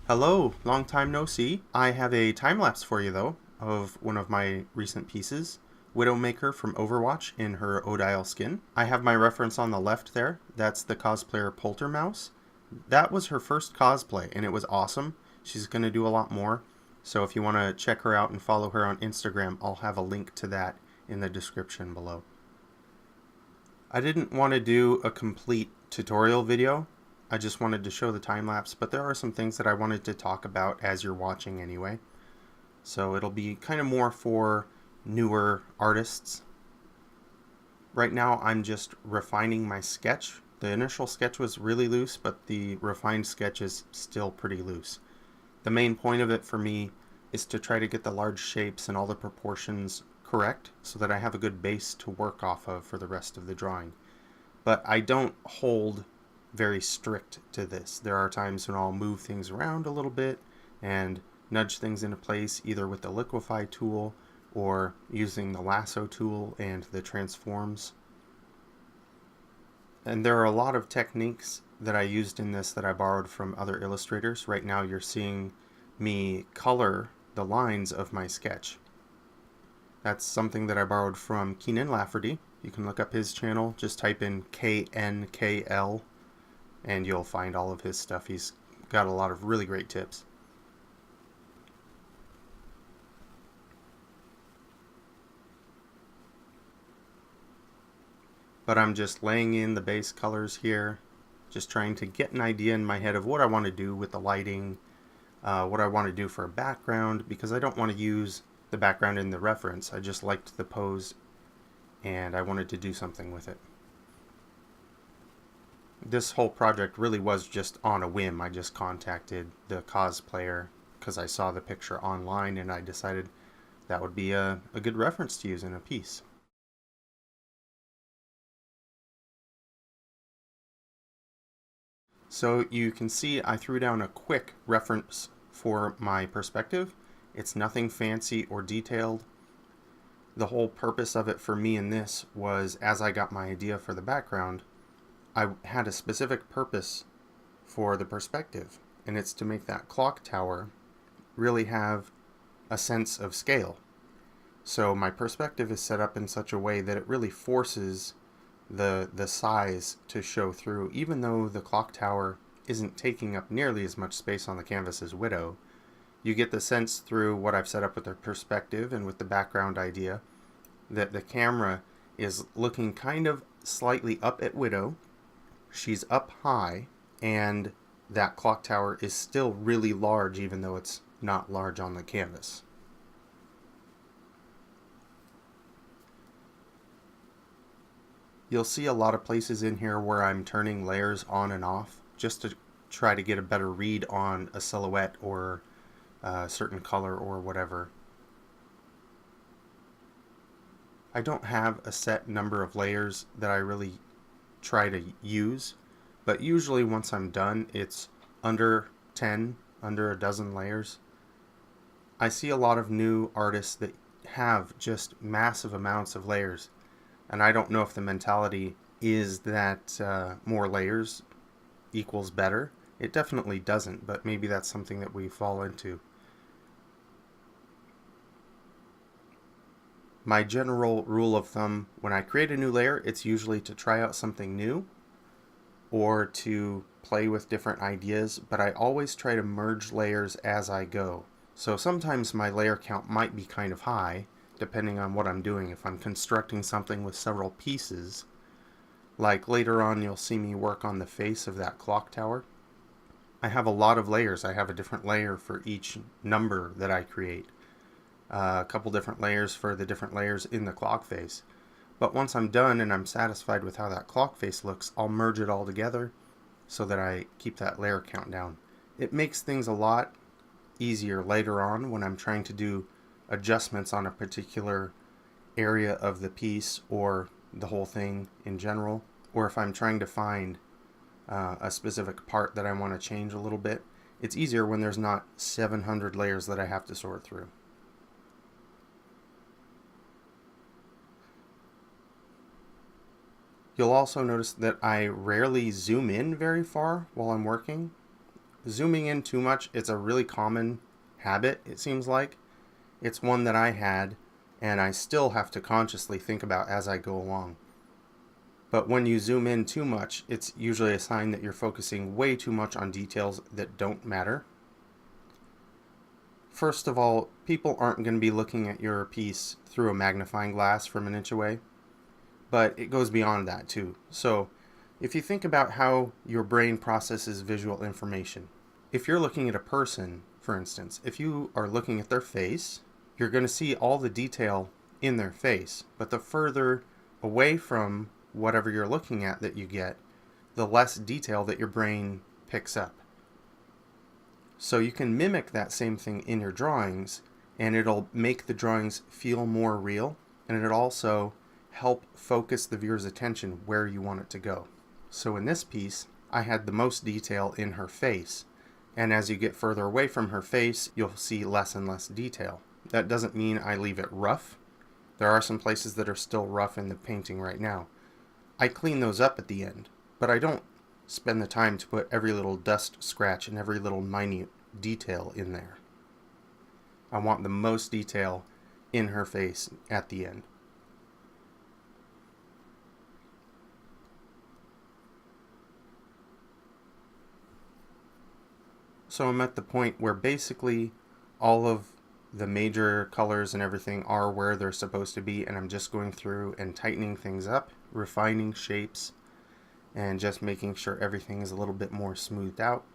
Hello, long time no see. I have a time lapse for you though of one of my recent pieces, Widowmaker from Overwatch in her Odile skin. I have my reference on the left there. That's the cosplayer Poltermouse. That was her first cosplay and it was awesome. She's going to do a lot more. So if you want to check her out and follow her on Instagram, I'll have a link to that in the description below. I didn't want to do a complete tutorial video. I just wanted to show the time lapse, but there are some things that I wanted to talk about as you're watching anyway. So it'll be kind of more for newer artists. Right now I'm just refining my sketch. The initial sketch was really loose, but the refined sketch is still pretty loose. The main point of it for me is to try to get the large shapes and all the proportions correct so that I have a good base to work off of for the rest of the drawing. But I don't hold very strict to this. There are times when I'll move things around a little bit and nudge things into place either with the liquefy tool or using the lasso tool and the transforms. And there are a lot of techniques that I used in this that I borrowed from other illustrators. Right now you're seeing me color the lines of my sketch. That's something that I borrowed from Keenan Lafferty. You can look up his channel, just type in KNKL and you'll find all of his stuff. He's got a lot of really great tips. But I'm just laying in the base colors here, just trying to get an idea in my head of what I want to do with the lighting, what I want to do for a background, because I don't want to use the background in the reference. I just liked the pose and I wanted to do something with it. This whole project really was just on a whim. I just contacted the cosplayer because I saw the picture online and I decided that would be a good reference to use in a piece. So you can see I threw down a quick reference for my perspective. It's nothing fancy or detailed. The whole purpose of it for me in this was, as I got my idea for the background, I had a specific purpose for the perspective, and it's to make that clock tower really have a sense of scale. So my perspective is set up in such a way that it really forces the size to show through, even though the clock tower isn't taking up nearly as much space on the canvas as Widow. You get the sense through what I've set up with the perspective and with the background idea that the camera is looking kind of slightly up at Widow. She's up high, and that clock tower is still really large even though it's not large on the canvas. You'll see a lot of places in here where I'm turning layers on and off just to try to get a better read on a silhouette or a certain color or whatever. I don't have a set number of layers that I really try to use, but usually once I'm done it's under 10, under a dozen layers. I see a lot of new artists that have just massive amounts of layers, and I don't know if the mentality is that more layers equals better. It definitely doesn't, but maybe that's something that we fall into. My general rule of thumb, when I create a new layer, it's usually to try out something new or to play with different ideas, but I always try to merge layers as I go. So sometimes my layer count might be kind of high, depending on what I'm doing. If I'm constructing something with several pieces, like later on you'll see me work on the face of that clock tower, I have a lot of layers. I have a different layer for each number that I create. A couple different layers for the different layers in the clock face. But once I'm done and I'm satisfied with how that clock face looks, I'll merge it all together so that I keep that layer count down. It makes things a lot easier later on when I'm trying to do adjustments on a particular area of the piece or the whole thing in general, or if I'm trying to find a specific part that I want to change a little bit. It's easier when there's not 700 layers that I have to sort through. You'll also notice that I rarely zoom in very far while I'm working. zooming in too much, it's a really common habit, it seems like. It's one that I had, and I still have to consciously think about as I go along. But when you zoom in too much, it's usually a sign that you're focusing way too much on details that don't matter. First of all, people aren't going to be looking at your piece through a magnifying glass from an inch away, but it goes beyond that too. So if you think about how your brain processes visual information, if you're looking at a person, for instance, if you are looking at their face, you're going to see all the detail in their face, but the further away from whatever you're looking at that you get, the less detail that your brain picks up. So you can mimic that same thing in your drawings, and it'll make the drawings feel more real, and it'll also help focus the viewer's attention where you want it to go. So in this piece, I had the most detail in her face, and as you get further away from her face, you'll see less and less detail. That doesn't mean I leave it rough. There are some places that are still rough in the painting right now. I clean those up at the end, but I don't spend the time to put every little dust scratch and every little minute detail in there. I want the most detail in her face at the end. So I'm at the point where basically all of the major colors and everything are where they're supposed to be, and I'm just going through and tightening things up, refining shapes, and just making sure everything is a little bit more smoothed out.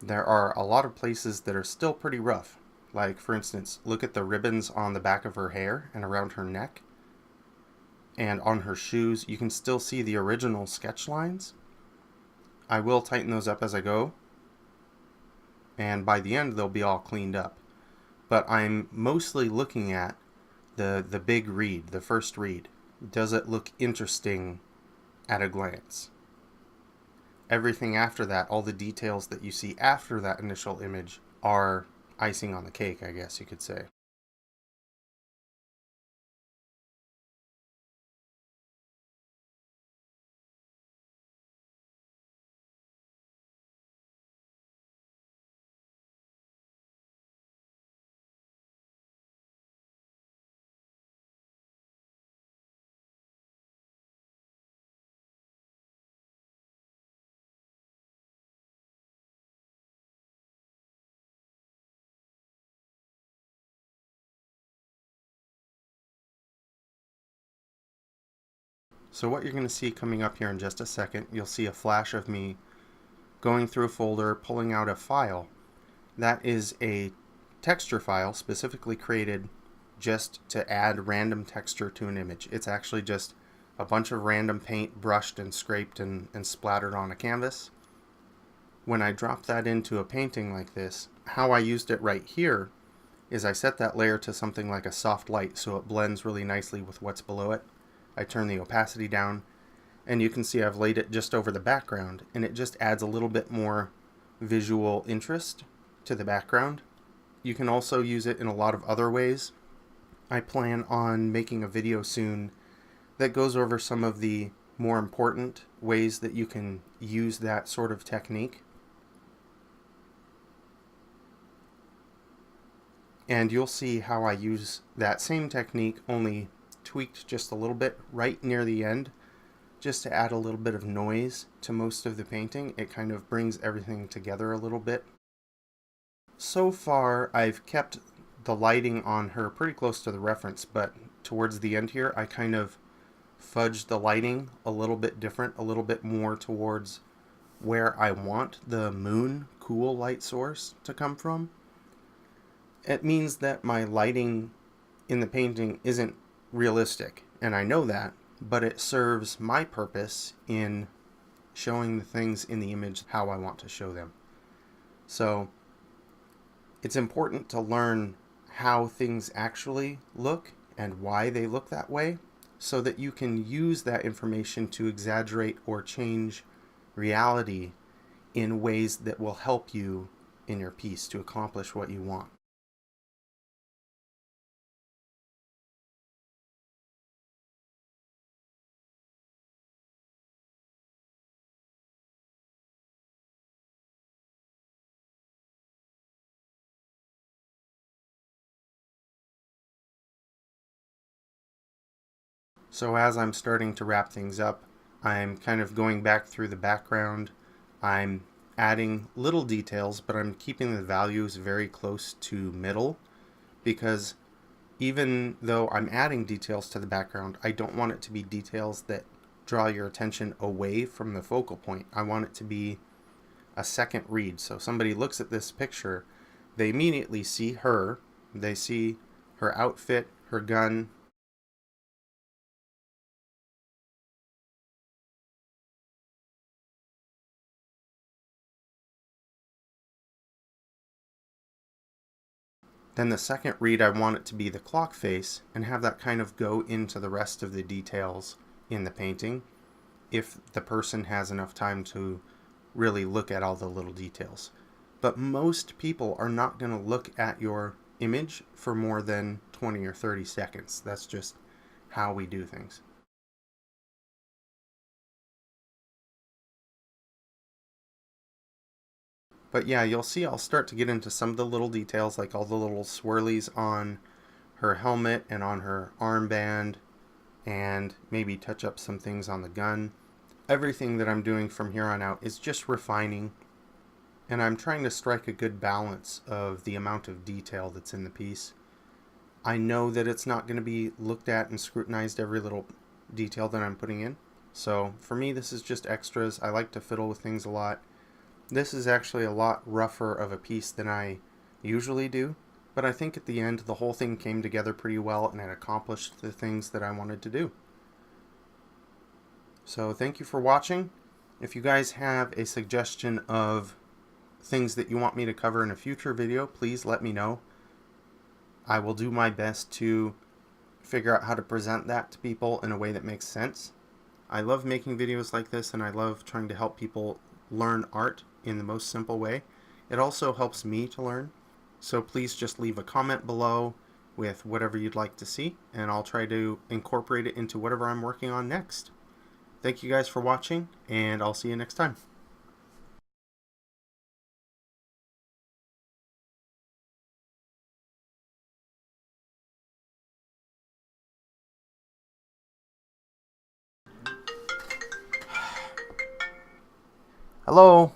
There are a lot of places that are still pretty rough. Like, for instance, look at the ribbons on the back of her hair and around her neck. And on her shoes, you can still see the original sketch lines. I will tighten those up as I go, and by the end they'll be all cleaned up. But I'm mostly looking at the big read, the first read. Does it look interesting at a glance? Everything after that, all the details that you see after that initial image, are icing on the cake, I guess you could say. So what you're going to see coming up here in just a second, you'll see a flash of me going through a folder, pulling out a file. That is a texture file specifically created just to add random texture to an image. It's actually just a bunch of random paint brushed and scraped and splattered on a canvas. When I drop that into a painting like this, how I used it right here is I set that layer to something like a soft light so it blends really nicely with what's below it. I turn the opacity down, and you can see I've laid it just over the background, and it just adds a little bit more visual interest to the background. You can also use it in a lot of other ways. I plan on making a video soon that goes over some of the more important ways that you can use that sort of technique. And you'll see how I use that same technique, only tweaked just a little bit right near the end, just to add a little bit of noise to most of the painting. It kind of brings everything together a little bit. So far, I've kept the lighting on her pretty close to the reference, but towards the end here, I kind of fudged the lighting a little bit different, a little bit more towards where I want the moon cool light source to come from. It means that my lighting in the painting isn't realistic, and I know that, but it serves my purpose in showing the things in the image how I want to show them. So it's important to learn how things actually look and why they look that way, so that you can use that information to exaggerate or change reality in ways that will help you in your piece to accomplish what you want. So as I'm starting to wrap things up, I'm kind of going back through the background. I'm adding little details, but I'm keeping the values very close to middle, because even though I'm adding details to the background, I don't want it to be details that draw your attention away from the focal point. I want it to be a second read. So somebody looks at this picture, they immediately see her, they see her outfit, her gun. Then the second read, I want it to be the clock face and have that kind of go into the rest of the details in the painting, if the person has enough time to really look at all the little details. But most people are not going to look at your image for more than 20 or 30 seconds. That's just how we do things. But yeah, you'll see I'll start to get into some of the little details, like all the little swirlies on her helmet and on her armband, and maybe touch up some things on the gun. Everything that I'm doing from here on out is just refining, and I'm trying to strike a good balance of the amount of detail that's in the piece. I know that it's not going to be looked at and scrutinized every little detail that I'm putting in. So for me, this is just extras. I like to fiddle with things a lot. This is actually a lot rougher of a piece than I usually do, but I think at the end the whole thing came together pretty well and it accomplished the things that I wanted to do. So thank you for watching. If you guys have a suggestion of things that you want me to cover in a future video, please let me know. I will do my best to figure out how to present that to people in a way that makes sense. I love making videos like this, and I love trying to help people learn art in the most simple way. It also helps me to learn. So please just leave a comment below with whatever you'd like to see, and I'll try to incorporate it into whatever I'm working on next. Thank you guys for watching, and I'll see you next time. Hello.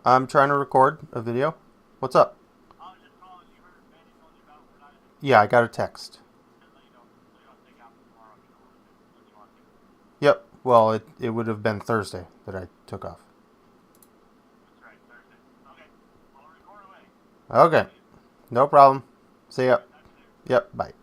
I'm trying to record a video. What's up? Yeah, I got a text. Yep. Well, it would have been Thursday that I took off. Okay. No problem. See ya. Yep. Bye.